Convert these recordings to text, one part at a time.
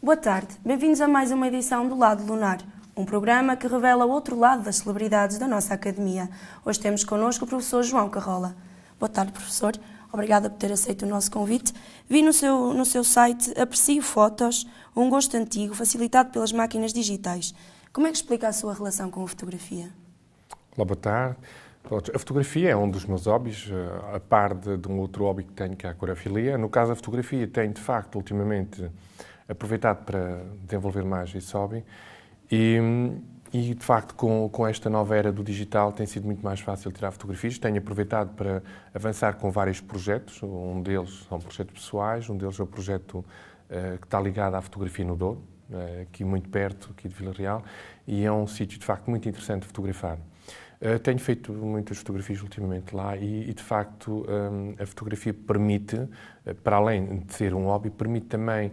Boa tarde, bem-vindos a mais uma edição do Lado Lunar, um programa que revela o outro lado das celebridades da nossa academia. Hoje temos connosco o professor João Carrola. Boa tarde, professor. Obrigada por ter aceito o nosso convite. Vi no seu site Aprecio Fotos, um gosto antigo facilitado pelas máquinas digitais. Como é que explica a sua relação com a fotografia? Olá, boa tarde. A fotografia é um dos meus hobbies, a par de um outro hobby que tenho, que é a coreofilia. No caso, a fotografia tenho, de facto, ultimamente aproveitado para desenvolver mais esse hobby e de facto, com esta nova era do digital, tem sido muito mais fácil tirar fotografias. Tenho aproveitado para avançar com vários projetos. Um deles são projetos pessoais, um deles é o projeto que está ligado à fotografia no Douro, aqui muito perto, aqui de Vila Real, e é um sítio, de facto, muito interessante de fotografar. Tenho feito muitas fotografias ultimamente lá e de facto, a fotografia permite, para além de ser um hobby, permite também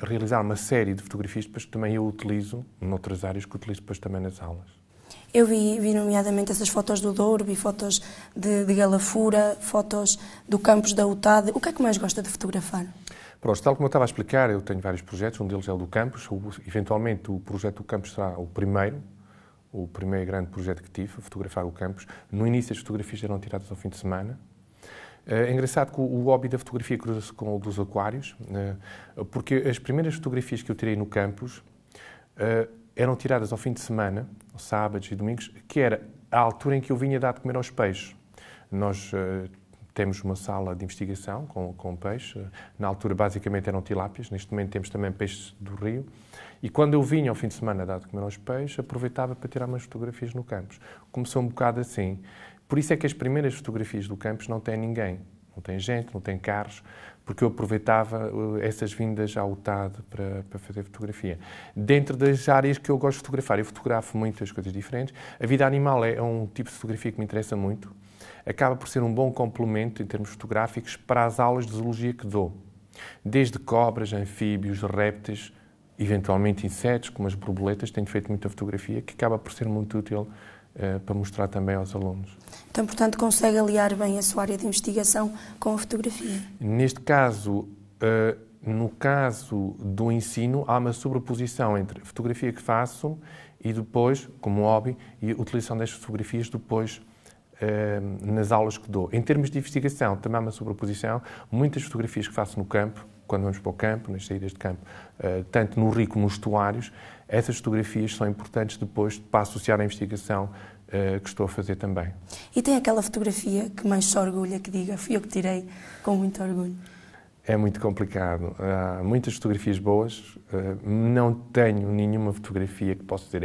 realizar uma série de fotografias depois que também eu utilizo noutras áreas, que utilizo depois também nas aulas. Eu vi nomeadamente essas fotos do Douro, vi fotos de Galafura, fotos do campus da UTAD. O que é que mais gosta de fotografar? Pronto, tal como eu estava a explicar, eu tenho vários projetos, um deles é o do campus. Eventualmente o projeto do campus será o primeiro grande projeto que tive, a fotografar o campus. No início as fotografias eram tiradas ao fim de semana. É engraçado que o hobby da fotografia cruza-se com o dos aquários, porque as primeiras fotografias que eu tirei no campus eram tiradas ao fim de semana, aos sábados e domingos, que era a altura em que eu vinha dar de comer aos peixes. Nós temos uma sala de investigação com peixe. Na altura, basicamente, eram tilápias. Neste momento, temos também peixes do rio. E quando eu vinha ao fim de semana dar de comer aos peixes, aproveitava para tirar umas fotografias no campus. Começou um bocado assim. Por isso é que as primeiras fotografias do campus não têm ninguém. Não tem gente, não tem carros, porque eu aproveitava essas vindas à UTAD para fazer fotografia. Dentro das áreas que eu gosto de fotografar, eu fotografo muitas coisas diferentes. A vida animal é um tipo de fotografia que me interessa muito. Acaba por ser um bom complemento, em termos fotográficos, para as aulas de zoologia que dou. Desde cobras, anfíbios, répteis, eventualmente insetos, como as borboletas, tenho feito muita fotografia, que acaba por ser muito útil para mostrar também aos alunos. Então, portanto, consegue aliar bem a sua área de investigação com a fotografia? Neste caso, no caso do ensino, há uma sobreposição entre a fotografia que faço e depois, como hobby, e a utilização das fotografias depois nas aulas que dou. Em termos de investigação, também há uma sobreposição. Muitas fotografias que faço no campo, quando vamos para o campo, nas saídas de campo, tanto no rio como nos estuários, essas fotografias são importantes depois para associar à investigação que estou a fazer também. E tem aquela fotografia que mais se orgulha, que diga, fui eu que tirei com muito orgulho? É muito complicado. Há muitas fotografias boas. Não tenho nenhuma fotografia que possa dizer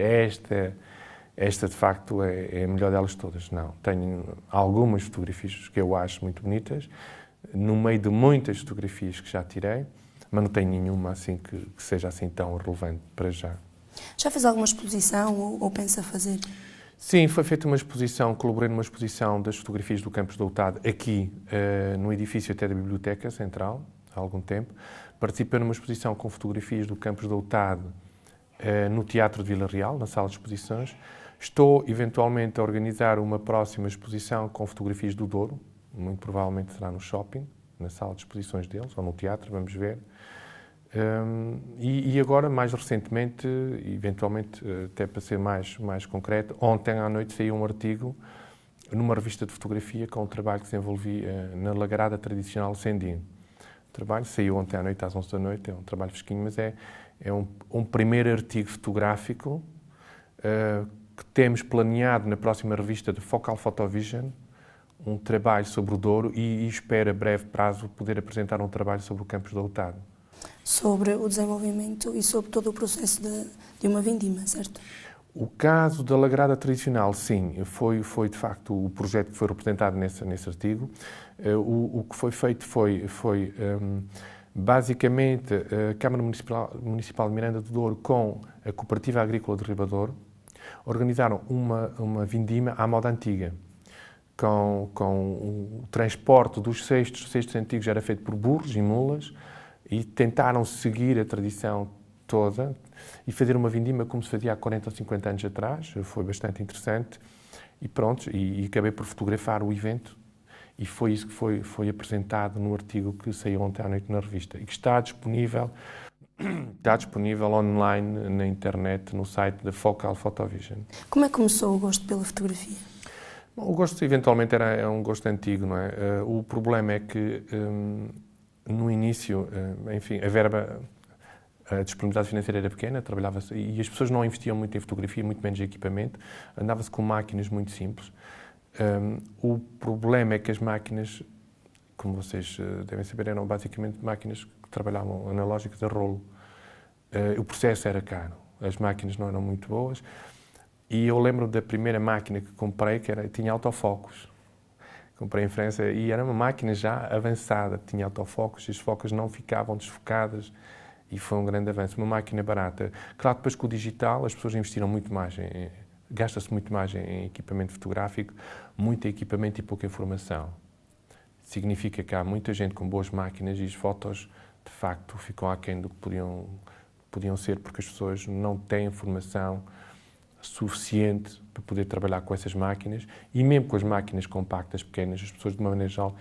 esta de facto é a melhor delas todas. Não. Tenho algumas fotografias que eu acho muito bonitas, no meio de muitas fotografias que já tirei, mas não tenho nenhuma assim que seja assim tão relevante para já. Já fez alguma exposição ou pensa fazer? Sim, foi feita uma exposição, colaborei numa exposição das fotografias do campus da UTAD, aqui no edifício até da Biblioteca Central, há algum tempo. Participei numa exposição com fotografias do campus da UTAD no Teatro de Vila Real, na sala de exposições. Estou, eventualmente, a organizar uma próxima exposição com fotografias do Douro, muito provavelmente será no shopping, na sala de exposições deles, ou no teatro, vamos ver. E agora, mais recentemente, eventualmente, até para ser mais concreto, ontem à noite saiu um artigo numa revista de fotografia com o trabalho que desenvolvi na lagarada tradicional Sendin. O trabalho saiu ontem à noite, às 11 da noite, é um trabalho fresquinho, mas é um primeiro artigo fotográfico que temos planeado na próxima revista de Focal Photovision, um trabalho sobre o Douro e espero a breve prazo poder apresentar um trabalho sobre o campus da UTAD. Sobre o desenvolvimento e sobre todo o processo de uma vindima, certo? O caso da lagarada tradicional, sim, foi de facto o projeto que foi representado nesse artigo. O que foi feito foi basicamente a Câmara Municipal de Miranda do Douro com a Cooperativa Agrícola de Ribadouro organizaram uma vindima à moda antiga. Com o transporte dos cestos antigos era feito por burros e mulas e tentaram seguir a tradição toda e fazer uma vindima como se fazia há 40 ou 50 anos atrás. Foi bastante interessante e pronto, e acabei por fotografar o evento e foi isso que foi apresentado no artigo que saiu ontem à noite na revista e que está disponível Está disponível online na internet, no site da Focal Photovision. Como é que começou o gosto pela fotografia? Bom, o gosto, eventualmente, é um gosto antigo, não é? O problema é que, no início, enfim, a disponibilidade financeira era pequena, trabalhava-se, e as pessoas não investiam muito em fotografia, muito menos em equipamento, andava-se com máquinas muito simples. O problema é que as máquinas, como vocês devem saber, eram basicamente máquinas que trabalhavam analógicas a rolo. O processo era caro, as máquinas não eram muito boas, e eu lembro da primeira máquina que comprei, tinha autofocos. Comprei em França e era uma máquina já avançada, tinha autofocos e as focas não ficavam desfocadas e foi um grande avanço. Uma máquina barata. Claro, depois com o digital as pessoas investiram muito mais, gasta-se muito mais em equipamento fotográfico, muito equipamento e pouca informação. Significa que há muita gente com boas máquinas e as fotos, de facto, ficam aquém do que podiam ser, porque as pessoas não têm informação suficiente para poder trabalhar com essas máquinas e mesmo com as máquinas compactas, pequenas, as pessoas, de uma maneira geral,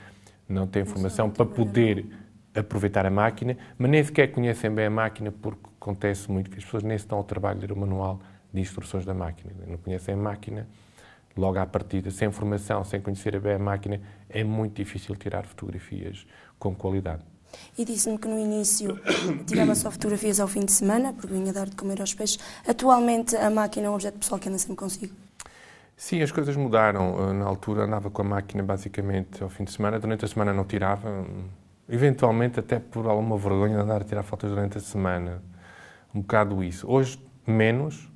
não têm informação para poder aproveitar a máquina, mas nem sequer conhecem bem a máquina, porque acontece muito que as pessoas nem se dão ao trabalho de ler o manual de instruções da máquina. Não conhecem a máquina, logo à partida, sem formação, sem conhecer bem a máquina, é muito difícil tirar fotografias com qualidade. E disse-me que no início tirava só fotografias ao fim de semana, porque vinha dar de comer aos peixes. Atualmente a máquina é um objeto pessoal que anda sempre consigo? Sim, as coisas mudaram. Na altura andava com a máquina basicamente ao fim de semana, durante a semana não tirava, eventualmente até por alguma vergonha de andar a tirar fotos durante a semana. Um bocado isso. Hoje, menos,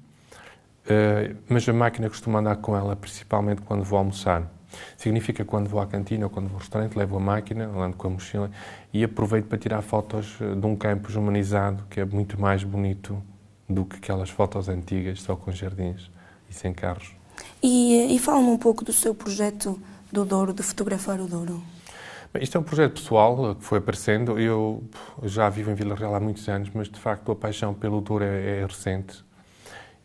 mas a máquina costumo andar com ela principalmente quando vou almoçar. Significa que quando vou à cantina ou quando vou ao restaurante, levo a máquina, ando com a mochila e aproveito para tirar fotos de um campus humanizado, que é muito mais bonito do que aquelas fotos antigas, só com jardins e sem carros. E fala-me um pouco do seu projeto do Douro, de fotografar o Douro. Bem, isto é um projeto pessoal que foi aparecendo. Eu já vivo em Vila Real há muitos anos, mas de facto a paixão pelo Douro é recente.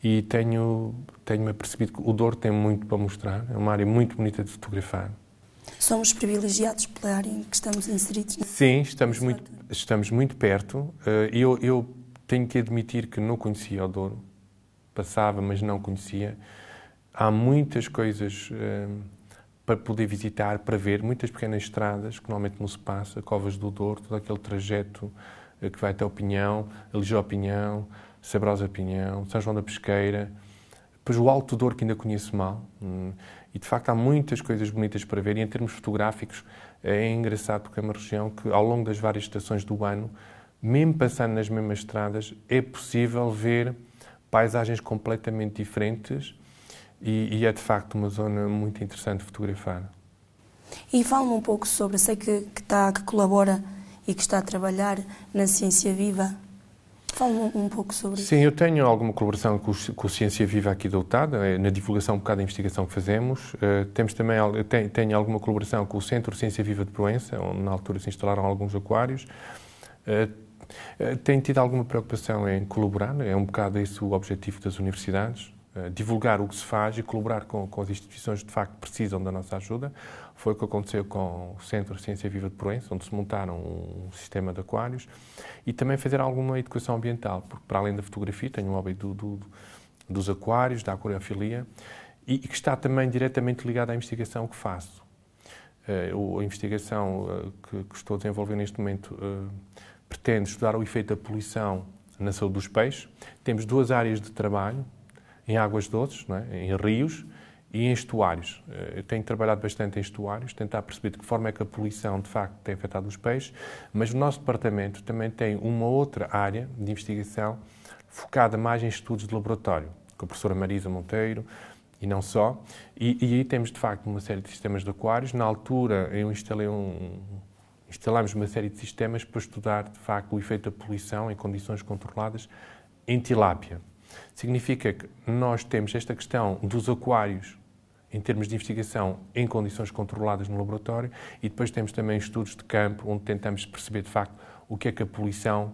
E tenho-me apercebido que o Douro tem muito para mostrar, é uma área muito bonita de fotografar. Somos privilegiados pela área em que estamos inseridos? Sim, estamos muito perto. Eu tenho que admitir que não conhecia o Douro. Passava, mas não conhecia. Há muitas coisas para poder visitar, para ver, muitas pequenas estradas que normalmente não se passa, Covas do Douro, todo aquele trajeto que vai até o Pinhão, Alijó Pinhão, Sabrosa Pinhão, São João da Pesqueira, depois o Alto Douro, que ainda conheço mal, e de facto há muitas coisas bonitas para ver, e em termos fotográficos é engraçado porque é uma região que ao longo das várias estações do ano, mesmo passando nas mesmas estradas, é possível ver paisagens completamente diferentes e é de facto uma zona muito interessante de fotografar. E fala-me um pouco sobre, sei que colabora e que está a trabalhar na Ciência Viva. Fala-me um pouco sobre isso. Sim, eu tenho alguma colaboração com o Ciência Viva aqui da UTAD, na divulgação um bocado da investigação que fazemos. Tenho alguma colaboração com o Centro Ciência Viva de Proença, onde na altura se instalaram alguns aquários. Tenho tido alguma preocupação em colaborar, é um bocado esse o objetivo das universidades, divulgar o que se faz e colaborar com as instituições que de facto precisam da nossa ajuda. Foi o que aconteceu com o Centro Ciência Viva de Proença, onde se montaram um sistema de aquários, e também fazer alguma educação ambiental, porque para além da fotografia tenho um hobby dos aquários, da aquariofilia, e que está também diretamente ligado à investigação que faço. A investigação que estou a desenvolver neste momento pretende estudar o efeito da poluição na saúde dos peixes. Temos duas áreas de trabalho, em águas doces, não é? Em rios e em estuários. Eu tenho trabalhado bastante em estuários, tentar perceber de que forma é que a poluição de facto tem afetado os peixes, mas o nosso departamento também tem uma outra área de investigação focada mais em estudos de laboratório, com a professora Marisa Monteiro e não só, e aí temos de facto uma série de sistemas de aquários. Na altura eu instalámos uma série de sistemas para estudar de facto o efeito da poluição em condições controladas em tilápia. Significa que nós temos esta questão dos aquários em termos de investigação em condições controladas no laboratório e depois temos também estudos de campo onde tentamos perceber de facto o que é que a poluição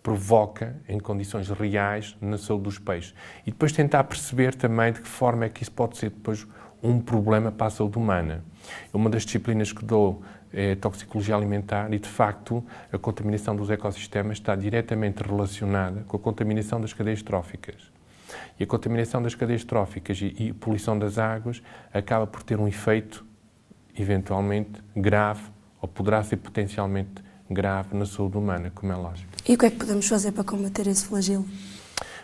provoca em condições reais na saúde dos peixes. E depois tentar perceber também de que forma é que isso pode ser depois um problema para a saúde humana. Uma das disciplinas que dou é a toxicologia alimentar e, de facto, a contaminação dos ecossistemas está diretamente relacionada com a contaminação das cadeias tróficas. E a contaminação das cadeias tróficas e poluição das águas acaba por ter um efeito, eventualmente, grave, ou poderá ser potencialmente grave na saúde humana, como é lógico. E o que é que podemos fazer para combater esse flagelo?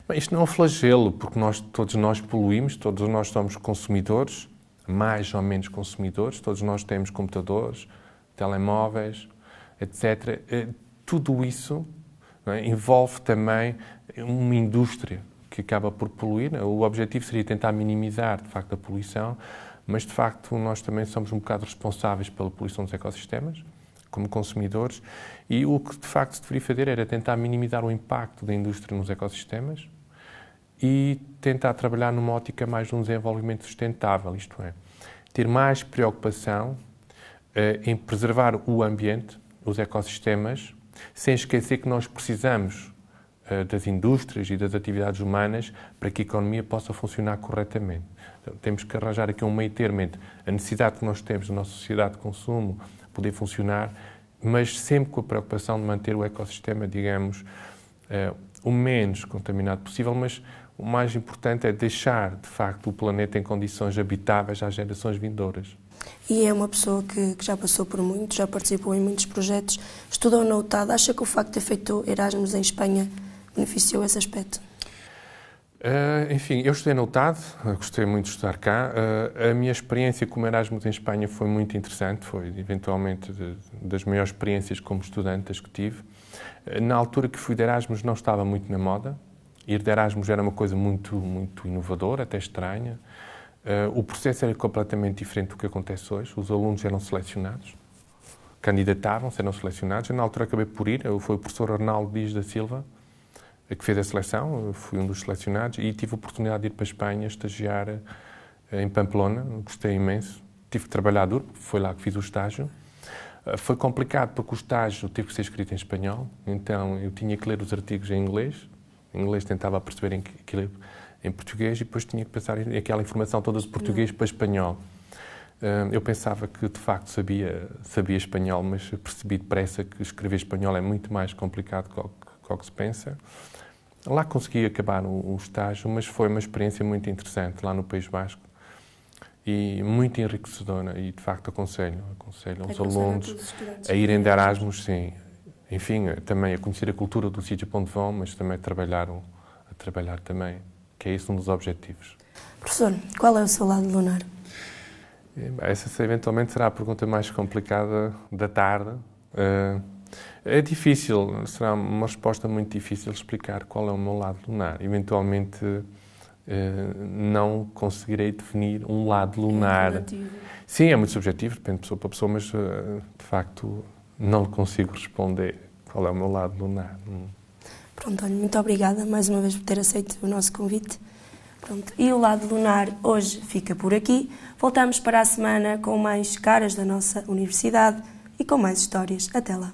Bem, isto não é um flagelo, porque todos nós poluímos, todos nós somos consumidores, mais ou menos consumidores, todos nós temos computadores, telemóveis, etc. Tudo isso, não é, envolve também uma indústria que acaba por poluir. O objetivo seria tentar minimizar, de facto, a poluição, mas, de facto, nós também somos um bocado responsáveis pela poluição dos ecossistemas, como consumidores, e o que, de facto, se deveria fazer era tentar minimizar o impacto da indústria nos ecossistemas e tentar trabalhar numa ótica mais de um desenvolvimento sustentável, isto é, ter mais preocupação em preservar o ambiente, os ecossistemas, sem esquecer que nós precisamos das indústrias e das atividades humanas para que a economia possa funcionar corretamente. Então, temos que arranjar aqui um meio termo entre a necessidade que nós temos da nossa sociedade de consumo poder funcionar, mas sempre com a preocupação de manter o ecossistema, digamos, o menos contaminado possível, mas o mais importante é deixar, de facto, o planeta em condições habitáveis às gerações vindouras. E é uma pessoa que já passou por muito, já participou em muitos projetos, estudou na UTAD. Acha que o facto de ter feito Erasmus em Espanha beneficiou esse aspecto? Enfim, eu estudei na UTAD, gostei muito de estudar cá. A minha experiência como Erasmus em Espanha foi muito interessante, foi eventualmente das maiores experiências como estudante que tive. Na altura que fui de Erasmus não estava muito na moda. Ir de Erasmus era uma coisa muito inovadora, até estranha. O processo era completamente diferente do que acontece hoje. Os alunos eram selecionados, candidatavam-se, eram selecionados. Eu, na altura, acabei por ir. Foi o professor Arnaldo Dias da Silva que fez a seleção. Eu fui um dos selecionados e tive a oportunidade de ir para a Espanha, estagiar em Pamplona. Gostei imenso. Tive que trabalhar duro, foi lá que fiz o estágio. Foi complicado porque o estágio teve que ser escrito em espanhol, então eu tinha que ler os artigos em inglês. Em inglês tentava perceber aquilo em português e depois tinha que passar aquela informação toda de português para espanhol. Eu pensava que, de facto, sabia espanhol, mas percebi depressa que escrever espanhol é muito mais complicado do que se pensa. Lá consegui acabar o estágio, mas foi uma experiência muito interessante lá no País Basco e muito enriquecedora e, de facto, aconselho aos alunos a irem de Erasmus, sim. Enfim, também a conhecer a cultura do sítio para onde vão, mas também a trabalhar também, que é esse um dos objetivos. Professor, qual é o seu lado lunar? Essa eventualmente será a pergunta mais complicada da tarde. É difícil, será uma resposta muito difícil explicar qual é o meu lado lunar. Eventualmente não conseguirei definir um lado lunar. Sim, é muito subjetivo, depende de pessoa para pessoa, mas de facto não consigo responder qual é o meu lado lunar. Pronto, olha, muito obrigada mais uma vez por ter aceito o nosso convite. Pronto, e o lado lunar hoje fica por aqui. Voltamos para a semana com mais caras da nossa universidade e com mais histórias. Até lá.